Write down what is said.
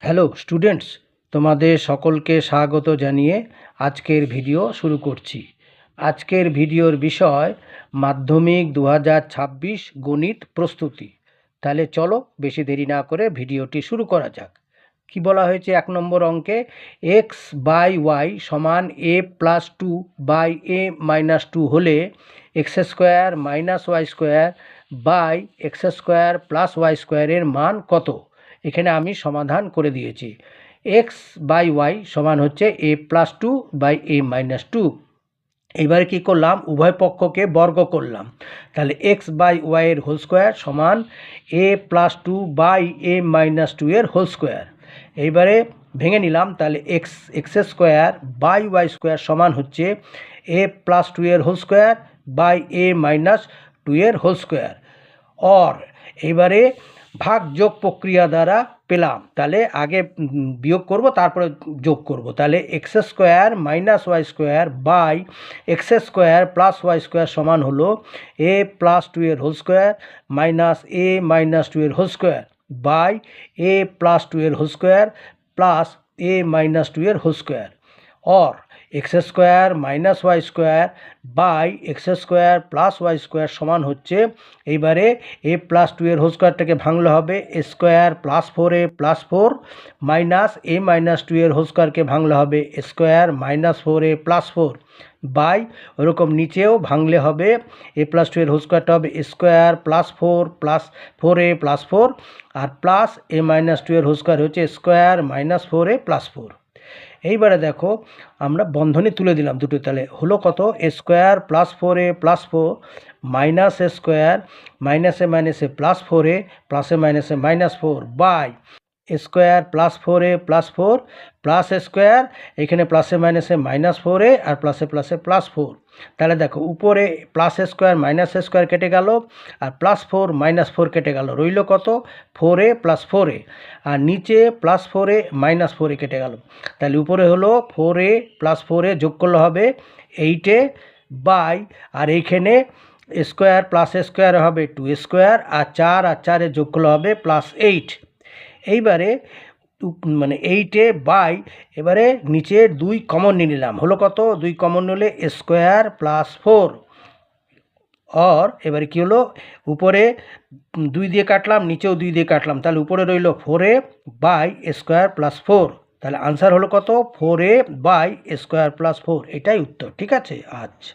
Hello students, তোমাদের সকলকে স্বাগত জানিয়ে আজকের ভিডিও শুরু করছি। আজকের ভিডিওর বিষয় মাধ্যমিক 2026 গণিত প্রস্তুতি। তাহলে চলো বেশি দেরি না করে ভিডিওটি শুরু করা যাক। কি বলা হয়েছে 1 নম্বর অঙ্কে? এক্স বাই ওয়াই সমান a plus 2 by a minus 2 হলে x square minus y square by x square plus y স্কোয়ারের মান কত? এখানে আমি সমাধান করে দিয়েছি। এক্স বাই ওয়াই সমান হচ্ছে a plus 2 by a minus 2। এবারে কী করলাম, উভয় পক্ষকে বর্গ করলাম। তাহলে এক্স বাই ওয়াই এর হোল স্কোয়ার সমান a plus 2 by a minus 2 এর হোল স্কোয়ার। এইবারে ভেঙে নিলাম, তাহলে x square by y square সমান হচ্ছে এ প্লাস 2 এর whole square by a minus 2 এর হোল স্কোয়ার। অর এবারে ভাগ যোগ প্রক্রিয়া দ্বারা পেলাম, তাহলে আগে বিয়োগ করব তারপরে যোগ করব। তাহলে x square minus y square by x square plus y square সমান হলো এ প্লাস 2 এর whole square minus a minus 2 এর whole square by a plus 2 এর whole square plus a minus 2 এর whole square. Or x square minus y square by x square plus y square সমান হচ্ছে, এইবারে এ plus 2 এর whole স্কোয়ারটাকে ভাঙলে হবে a square plus 4 a plus 4 minus a minus 2 এর হোল স্কোয়ারকে ভাঙলে হবে a square minus 4 a plus 4 by ওরকম নিচেও ভাঙলে হবে এ প্লাস 2 এর হোল স্কোয়ারটা হবে a square plus 4 plus 4 a plus 4 R plus a minus 2 এর হোল স্কোয়ার হচ্ছে স্কোয়ার মাইনাস 4 এ প্লাস 4। এইবারে দেখো আমরা বন্ধনী তুলে দিলাম দুটো, তাহলে হলো কত? A square plus 4 a plus 4 minus a square মাইনাসে মাইনাসে প্লাস 4 এ প্লাসে মাইনাসে minus 4 by a square plus 4 a plus 4 plus a square, এখানে প্লাসে মাইনাসে মাইনাস 4 এ আর প্লাসে প্লাসে প্লাস 4। তাহলে দেখো উপরে plus a square minus a square কেটে গেল আর প্লাস 4 মাইনাস 4 কেটে গেল, রইল কত? 4 এ প্লাস 4 এ, আর নিচে প্লাস 4 এ মাইনাস 4 এ কেটে গেল। তাহলে উপরে হলো 4 এ প্লাস 4 এ যোগ করলে হবে 8 এ বাই, আর এইখানে স্কোয়ার প্লাস স্কোয়ার হবে 2 স্কোয়ার আর 4 আর 4 এ যোগ করলে হবে প্লাস 8। এইবারে মানে 8 এ বাই, এবারে নিচের 2 কমন নিয়ে নিলাম, হলো কত? 2 কমন নিলে স্কোয়ার প্লাস 4। আর এবারে কী হলো, উপরে 2 দিয়ে কাটলাম নিচেও 2 দিয়ে কাটলাম, তাহলে উপরে রইল 4 এ বাই স্কোয়ার প্লাস 4। তাহলে আনসার হলো কত? 4 এ বাই স্কোয়ার প্লাস 4। এটাই উত্তর। ঠিক আছে, আচ্ছা।